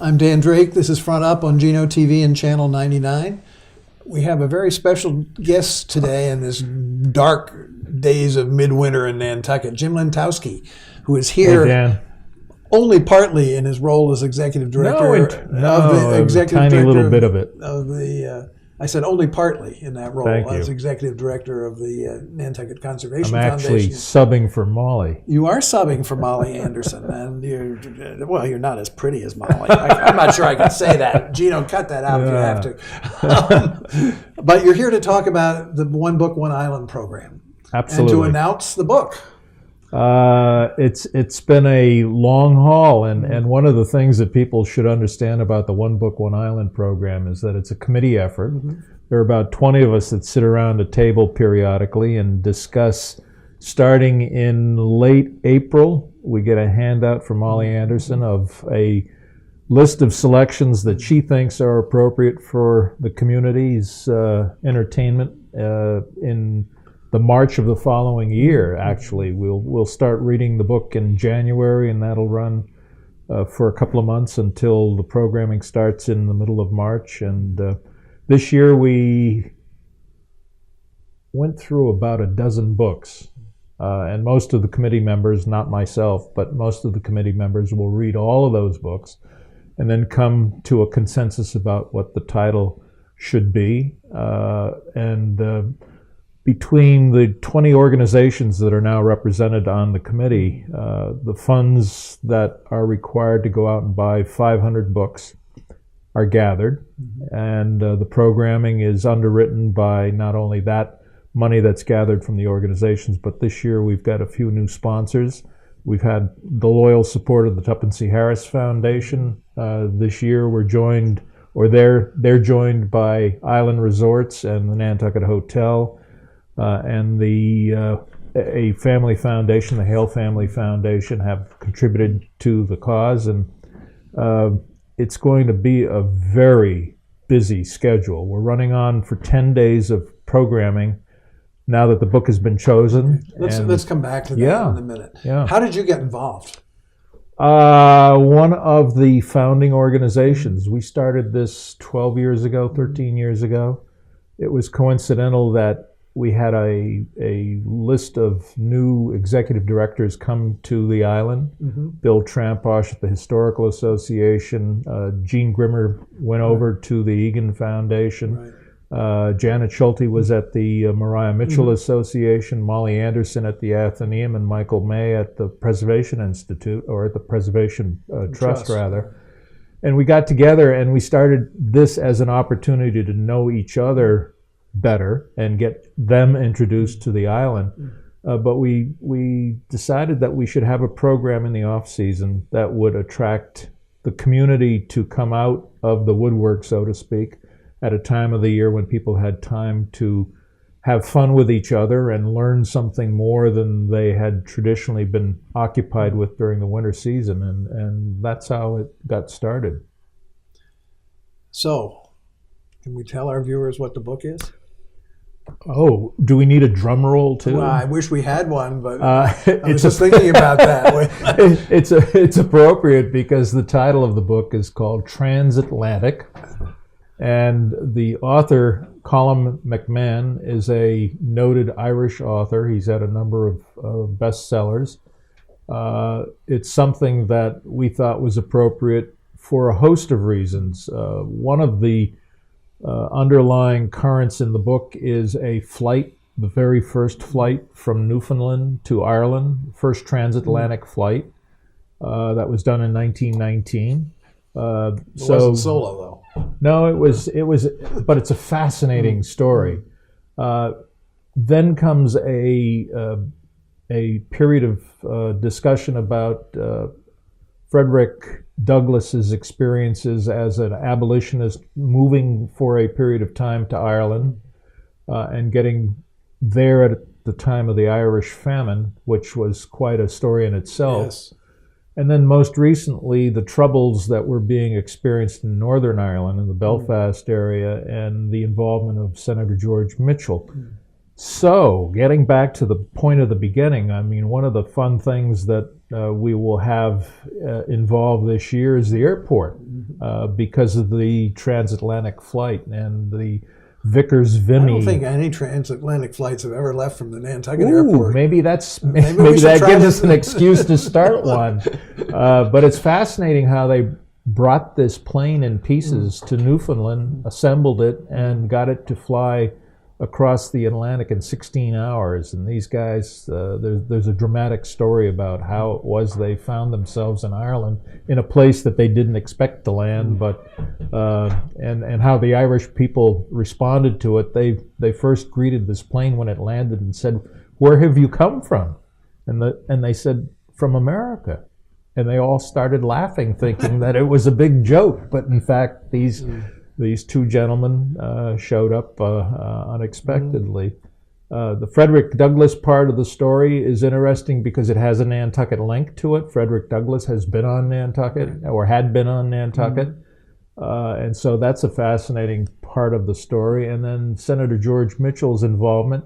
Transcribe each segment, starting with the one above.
I'm Dan Drake. This is Front Up on Geno TV and Channel 99. We have a very special guest today in this dark days of midwinter in Nantucket, JimLentowski, who is here only partly in his role as executive director little bit of it. I said only partly in that role as executive director of the Nantucket Conservation Foundation. I'm actually subbing for Molly. You are subbing for Molly Anderson, and you're not as pretty as Molly. I'm not sure I can say that. Geno, cut that out if you have to. But you're here to talk about the One Book, One Island program. Absolutely. And to announce the book. It's been a long haul, and one of the things that people should understand about the One Book, One Island program is that it's a committee effort. Mm-hmm. There are about 20 of us that sit around a table periodically and discuss. Starting in late April, we get a handout from Molly Anderson of a list of selections that she thinks are appropriate for the community's entertainment in the March of the following year. Actually, we'll start reading the book in January, and that'll run for a couple of months until the programming starts in the middle of March. And this year we went through about a dozen books, and most of the committee members, not myself, but most of the committee members will read all of those books and then come to a consensus about what the title should be. Between the 20 organizations that are now represented on the committee, the funds that are required to go out and buy 500 books are gathered, and the programming is underwritten by not only that money that's gathered from the organizations, but this year we've got a few new sponsors. We've had the loyal support of the Tuppence C. Harris Foundation. This year we're joined, or they're joined by Island Resorts and the Nantucket Hotel, and a family foundation, the Hale Family Foundation, have contributed to the cause, and it's going to be a very busy schedule. We're running on for 10 days of programming now that the book has been chosen. Let's come back to that in a minute. Yeah. How did you get involved? One of the founding organizations. We started this 12 years ago, 13 years ago. It was coincidental that we had a list of new executive directors come to the island. Mm-hmm. Bill Tramposh at the Historical Association. Gene Grimmer went over to the Egan Foundation. Right. Janet Schulte was at the Mariah Mitchell Association. Molly Anderson at the Athenaeum, and Michael May at the Preservation Institute, or at the Preservation Trust rather. And we got together and we started this as an opportunity to know each other better and get them introduced to the island. But we decided that we should have a program in the off season that would attract the community to come out of the woodwork, so to speak, at a time of the year when people had time to have fun with each other and learn something more than they had traditionally been occupied with during the winter season. And that's how it got started. So, can we tell our viewers what the book is? Oh, do we need a drum roll too? Well, I wish we had one, but I was just thinking about that. It's appropriate because the title of the book is called Transatlantic, and the author, Colin McMahon, is a noted Irish author. He's had a number of bestsellers. It's something that we thought was appropriate for a host of reasons. One of the underlying currents in the book is a flight, the very first flight from Newfoundland to Ireland, first transatlantic flight that was done in 1919. It wasn't solo though. No, it was, but it's a fascinating story. Then comes a period of discussion about Frederick Douglass's experiences as an abolitionist, moving for a period of time to Ireland and getting there at the time of the Irish famine, which was quite a story in itself. Yes. And then most recently, the troubles that were being experienced in Northern Ireland, in the Belfast area, and the involvement of Senator George Mitchell. So, getting back to the point of the beginning, I mean, one of the fun things that we will have involved this year is the airport. because of the transatlantic flight and the Vickers-Vimy. I don't think any transatlantic flights have ever left from the Nantucket airport. Maybe that gives us an excuse to start one. But it's fascinating how they brought this plane in pieces to Newfoundland, assembled it, and got it to fly across the Atlantic in 16 hours. And these guys, there's a dramatic story about how it was they found themselves in Ireland, in a place that they didn't expect to land, but and how the Irish people responded to it. They first greeted this plane when it landed and said, "Where have you come from?" And they said, "From America." And they all started laughing, thinking that it was a big joke. But in fact, these two gentlemen showed up unexpectedly. The Frederick Douglass part of the story is interesting because it has a Nantucket link to it. Frederick Douglass has been on Nantucket, or had been on Nantucket. And so that's a fascinating part of the story. And then Senator George Mitchell's involvement.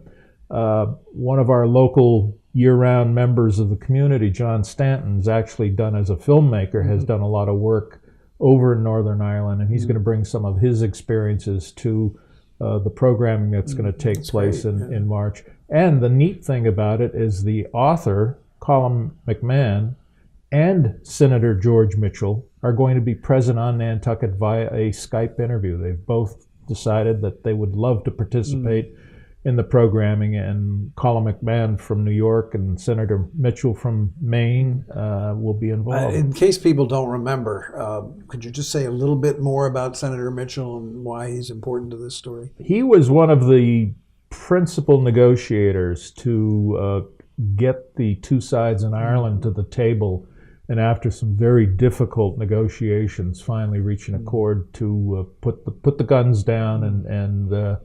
One of our local year-round members of the community, John Stanton's actually done, as a filmmaker, has done a lot of work over in Northern Ireland, and he's going to bring some of his experiences to the programming that's going to take place in March. And the neat thing about it is the author, Colin McMahon, and Senator George Mitchell are going to be present on Nantucket via a Skype interview. They've both decided that they would love to participate in the programming, and Colin McMahon from New York and Senator Mitchell from Maine will be involved. In case people don't remember, could you just say a little bit more about Senator Mitchell and why he's important to this story? He was one of the principal negotiators to get the two sides in Ireland to the table, and after some very difficult negotiations, finally reach an accord to put the guns down and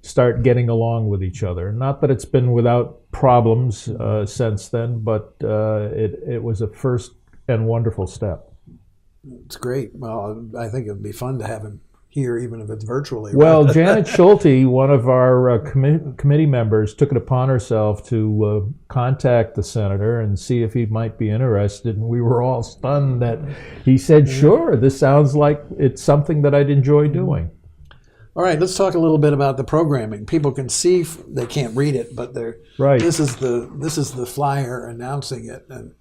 start getting along with each other. Not that it's been without problems since then, but it was a first and wonderful step. It's great. Well, I think it would be fun to have him here, even if it's virtually. Well, Janet Schulte, one of our committee members, took it upon herself to contact the senator and see if he might be interested, and we were all stunned that he said, "Sure, this sounds like it's something that I'd enjoy doing." All right, let's talk a little bit about the programming. People can see; they can't read it, but they're right. This is the flyer announcing it, and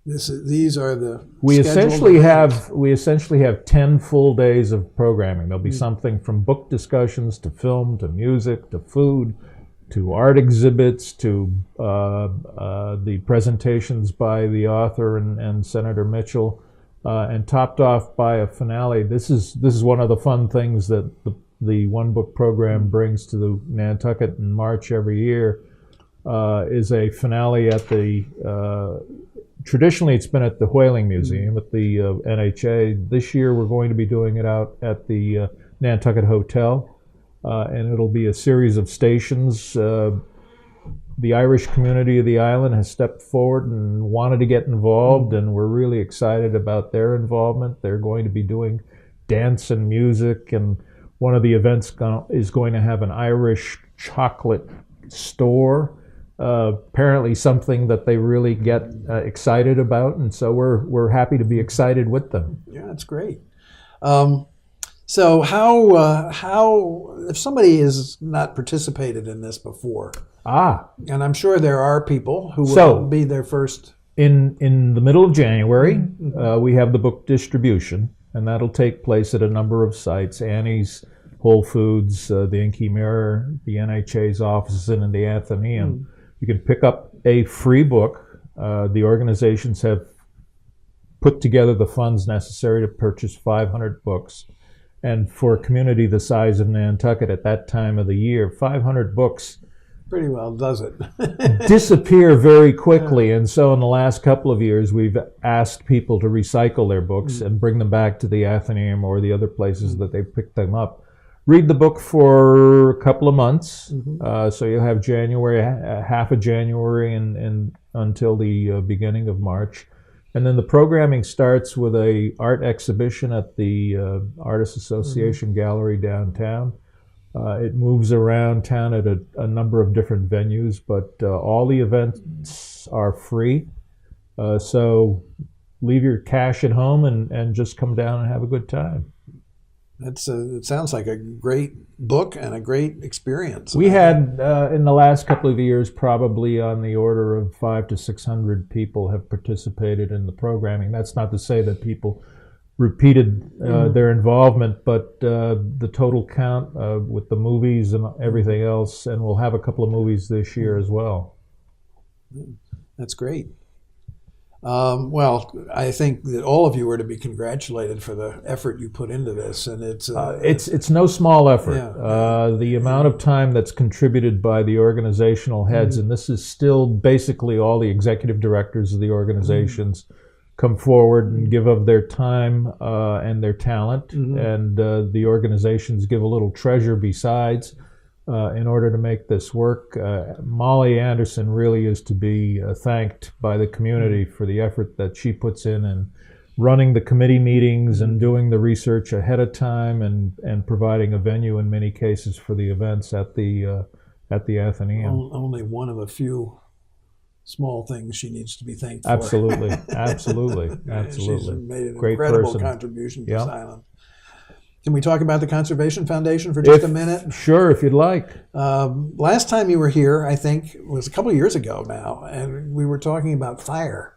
these are the. We essentially have 10 full days of programming. There'll be something from book discussions to film to music to food to art exhibits to the presentations by the author and Senator Mitchell, and topped off by a finale. This is one of the fun things that the One Book program brings to the Nantucket in March every year, is a finale at the, traditionally it's been at the Whaling Museum at the NHA. This year we're going to be doing it out at the Nantucket Hotel, and it'll be a series of stations. The Irish community of the island has stepped forward and wanted to get involved, and we're really excited about their involvement. They're going to be doing dance and music, and one of the events is going to have an Irish chocolate store, apparently something that they really get excited about, and so we're happy to be excited with them. Yeah, that's great. So how if somebody has not participated in this before, and I'm sure there are people who will be their first. In the middle of January, we have the book distribution, and that'll take place at a number of sites: Annie's, Whole Foods, the Inky Mirror, the NHA's offices, and in the Athenaeum. You can pick up a free book. The organizations have put together the funds necessary to purchase 500 books. And for a community the size of Nantucket at that time of the year, 500 books pretty well does it. disappear very quickly. And so in the last couple of years, we've asked people to recycle their books and bring them back to the Athenaeum or the other places that they picked them up. Read the book for a couple of months. So you'll have January, half of January and until the beginning of March. And then the programming starts with a art exhibition at the Artists Association Gallery downtown. It moves around town at a number of different venues, but all the events are free. So leave your cash at home and just come down and have a good time. It sounds like a great book and a great experience. We had in the last couple of years probably on the order of 500 to 600 people have participated in the programming. That's not to say that people repeated their involvement, but the total count with the movies and everything else, and we'll have a couple of movies this year as well. That's great. Well, I think that all of you are to be congratulated for the effort you put into this, and it's no small effort. Yeah. The amount of time that's contributed by the organizational heads, and this is still basically all the executive directors of the organizations come forward and give of their time and their talent, and the organizations give a little treasure besides. In order to make this work. Molly Anderson really is to be thanked by the community for the effort that she puts in running the committee meetings and doing the research ahead of time and providing a venue in many cases for the events at the Athenaeum. Only one of a few small things she needs to be thanked for. Absolutely, absolutely, absolutely. She's made an Great incredible person. contribution to Silent. Can we talk about the Conservation Foundation for just a minute? Sure, if you'd like. Last time you were here, I think, was a couple of years ago now, and we were talking about fire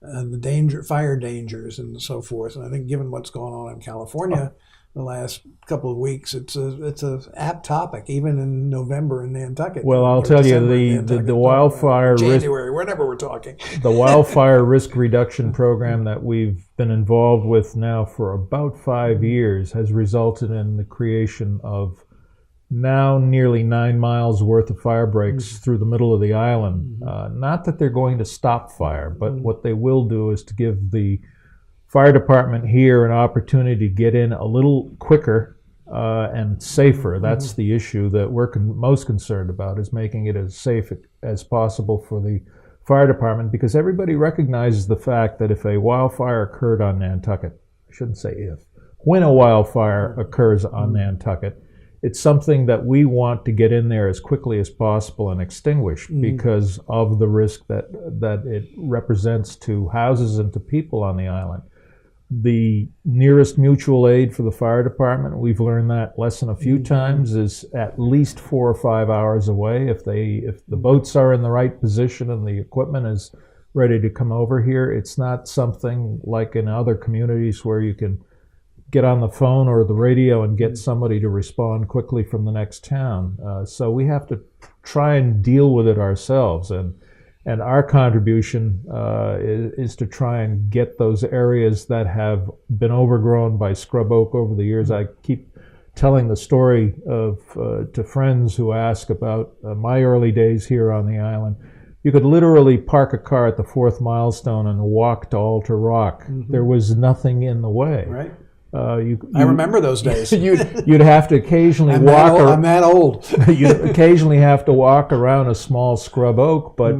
and the fire dangers and so forth. And I think given what's going on in California the last couple of weeks, it's a apt topic, even in November in Nantucket. Well, I'll tell you, the wildfire January, whenever we're talking. The wildfire risk reduction program that we've been involved with now for about 5 years has resulted in the creation of now nearly 9 miles worth of fire breaks through the middle of the island. Not that they're going to stop fire, but what they will do is to give the fire department here an opportunity to get in a little quicker and safer. That's the issue that we're most concerned about, is making it as safe as possible for the fire department, because everybody recognizes the fact that if a wildfire occurred on Nantucket, I shouldn't say if, when a wildfire occurs on Nantucket, it's something that we want to get in there as quickly as possible and extinguish because of the risk that it represents to houses and to people on the island. The nearest mutual aid for the fire department, we've learned that lesson a few times, is at least 4 or 5 hours away. If the boats are in the right position and the equipment is ready to come over here, it's not something like in other communities where you can get on the phone or the radio and get somebody to respond quickly from the next town. So we have to try and deal with it ourselves. And our contribution is to try and get those areas that have been overgrown by scrub oak over the years. I keep telling the story to friends who ask about my early days here on the island. You could literally park a car at the 4th milestone and walk to Altar Rock. There was nothing in the way. Right. I remember those days. You'd have to occasionally I'm that old. You'd occasionally have to walk around a small scrub oak, but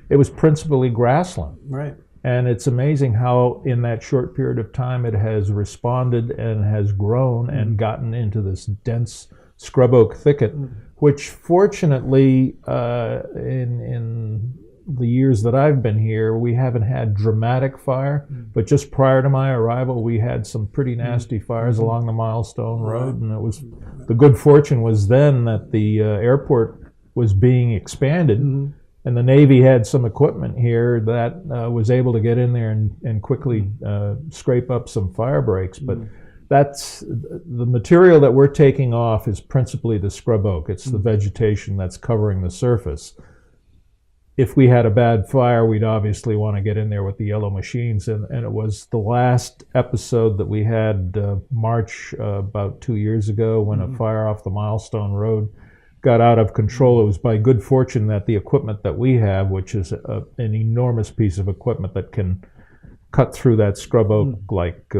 it was principally grassland. Right. And it's amazing how in that short period of time it has responded and has grown and gotten into this dense scrub oak thicket, which fortunately in the years that I've been here, we haven't had dramatic fire, but just prior to my arrival, we had some pretty nasty fires along the Milestone Road, and it was the good fortune was then that the airport was being expanded, and the Navy had some equipment here that was able to get in there and quickly scrape up some fire breaks. But that's the material that we're taking off is principally the scrub oak. It's the vegetation that's covering the surface. If we had a bad fire, we'd obviously want to get in there with the yellow machines. And it was the last episode that we had March about 2 years ago when a fire off the Milestone Road got out of control. It was by good fortune that the equipment that we have, which is an enormous piece of equipment that can cut through that scrub oak like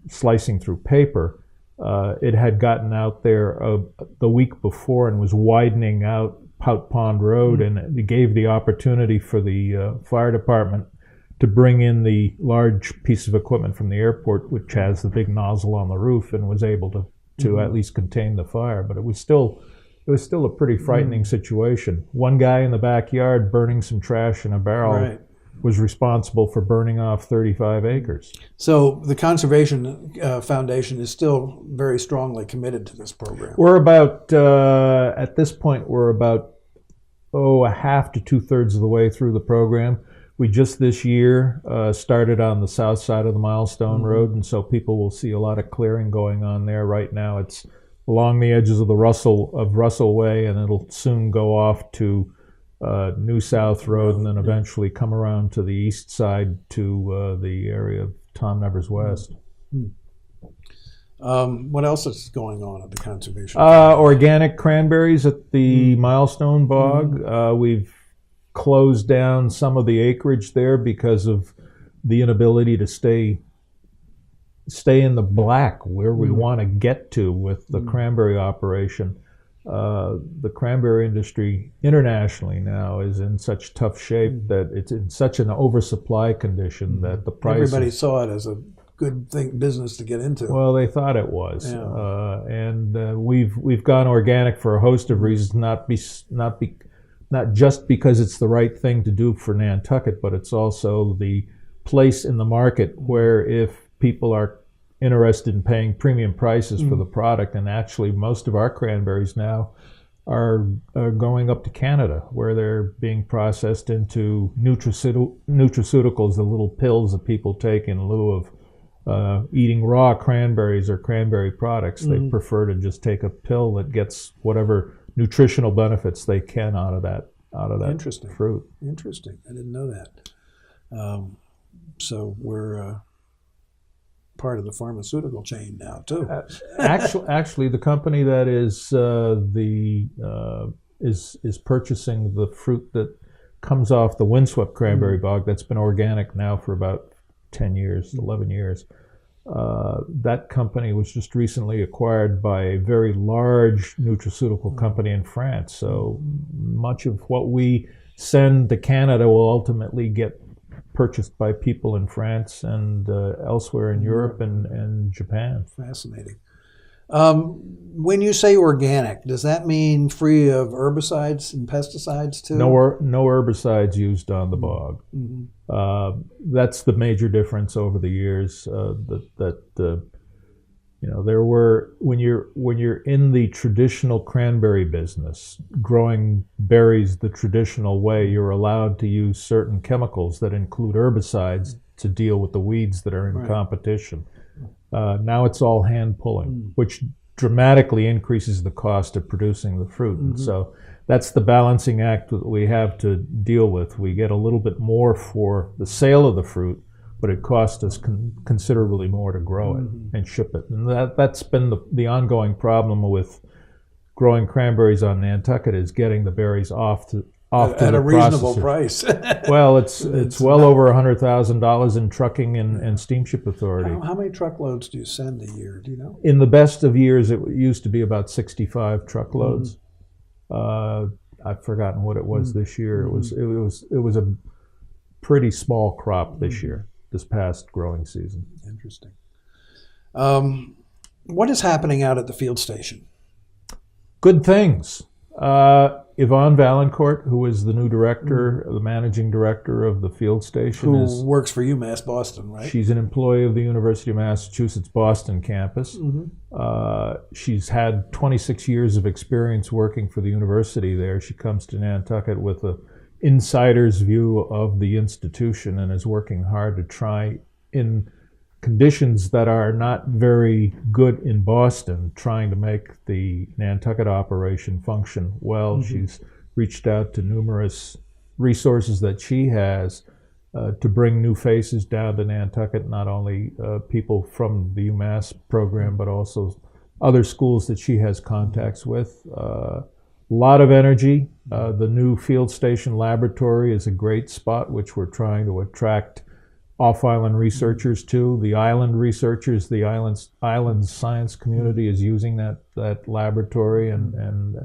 slicing through paper, it had gotten out there the week before and was widening out Pout Pond Road, and it gave the opportunity for the fire department to bring in the large piece of equipment from the airport, which has the big nozzle on the roof, and was able to at least contain the fire. But it was still a pretty frightening situation. One guy in the backyard burning some trash in a barrel was responsible for burning off 35 acres. So the Conservation Foundation is still very strongly committed to this program. We're about, at this point, we're about, a half to 2/3 of the way through the program. We just this year started on the south side of the Milestone Road, and so people will see a lot of clearing going on there. Right now it's along the edges of the Russell Way, and it'll soon go off to New South Road, and then eventually come around to the east side to the area of Tom Nevers West. What else is going on at the Conservation? Organic cranberries at the Milestone Bog. We've closed down some of the acreage there because of the inability to stay in the black where we want to get to with the cranberry operation. The cranberry industry internationally now is in such tough shape that it's in such an oversupply condition that the prices... Everybody saw it as a good business to get into. Well, they thought it was, Yeah. and we've gone organic for a host of reasons, not just because it's the right thing to do for Nantucket, but it's also the place in the market where if people are interested in paying premium prices for the product, and actually most of our cranberries now are going up to Canada, where they're being processed into nutraceuticals, the little pills that people take in lieu of eating raw cranberries or cranberry products. They prefer to just take a pill that gets whatever nutritional benefits they can out of that Interesting. fruit. Interesting. I didn't know that. So we're part of the pharmaceutical chain now too. Actually, the company that is is purchasing the fruit that comes off the windswept cranberry bog that's been organic now for about 10 years, 11 years. That company was just recently acquired by a very large nutraceutical company in France. So much of what we send to Canada will ultimately get purchased by people in France and elsewhere in Europe and Japan. Fascinating. When you say organic, does that mean free of herbicides and pesticides too? No herbicides used on the bog. That's the major difference over the years. There were when you're in the traditional cranberry business, growing berries the traditional way, you're allowed to use certain chemicals that include herbicides to deal with the weeds that are in competition. Now it's all hand pulling, which dramatically increases the cost of producing the fruit. And so that's the balancing act that we have to deal with. We get a little bit more for the sale of the fruit, but it costs us considerably more to grow it and ship it. And that's been the ongoing problem with growing cranberries on Nantucket, is getting the berries off to at the a reasonable processor. price. Well, it's well over $100,000 in trucking and steamship authority. How many truckloads do you send a year? Do you know? In the best of years, it used to be about 65 truckloads. I've forgotten what it was this year. It was a pretty small crop this year, this past growing season. Interesting. What is happening out at the field station? Good things. Yvonne Valancourt, who is the new director, the managing director of the field station, Who works for UMass Boston, right? She's an employee of the University of Massachusetts Boston campus. She's had 26 years of experience working for the university there. She comes to Nantucket with an insider's view of the institution and is working hard to try, in conditions that are not very good in Boston, trying to make the Nantucket operation function well. She's reached out to numerous resources that she has to bring new faces down to Nantucket, not only people from the UMass program, but also other schools that she has contacts with. A lot of energy. The new field station laboratory is a great spot, which we're trying to attract off-island researchers to. The island researchers, the island science community is using that laboratory, and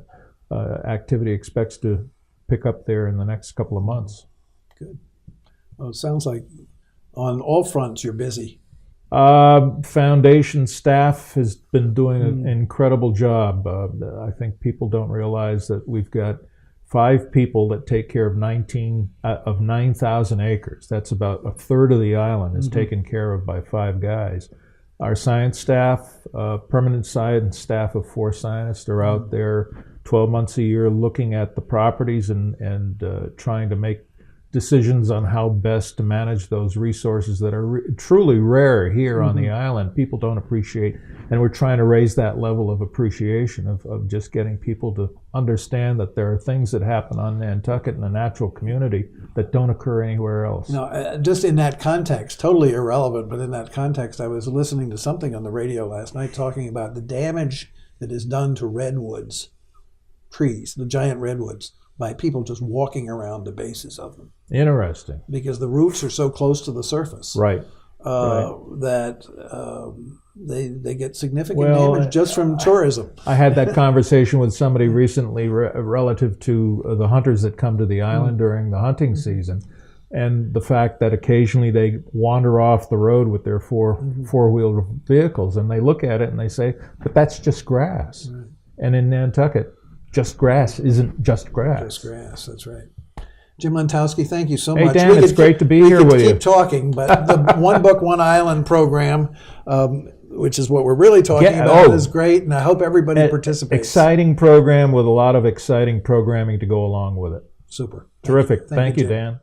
activity expects to pick up there in the next couple of months. Good. Well, it sounds like on all fronts you're busy. Foundation staff has been doing an incredible job. I think people don't realize that we've got 5 people that take care of 9,000 acres. That's about a third of the island is taken care of by 5 guys. Our science staff, permanent science staff of 4 scientists, are out there 12 months a year looking at the properties and trying to make decisions on how best to manage those resources that are truly rare here on the island. People don't appreciate, and we're trying to raise that level of appreciation of just getting people to understand that there are things that happen on Nantucket in the natural community that don't occur anywhere else. No, just in that context, totally irrelevant, but in that context, I was listening to something on the radio last night talking about the damage that is done to redwoods, trees, the giant redwoods, by people just walking around the bases of them. Interesting. Because the roots are so close to the surface. Right. That they get significant damage just from tourism. I had that conversation with somebody recently relative to the hunters that come to the island during the hunting season, and the fact that occasionally they wander off the road with their four-wheeled vehicles, and they look at it and they say, but that's just grass. Right. And in Nantucket, just grass isn't just grass. Just grass, that's right. Jim Lentowski, thank you so much. Hey, Dan, it's great to be here with you. We could keep talking, but the One Book, One Island program, which is what we're really talking about, is great, and I hope everybody participates. Exciting program with a lot of exciting programming to go along with it. Super. Terrific. Thank you, Dan.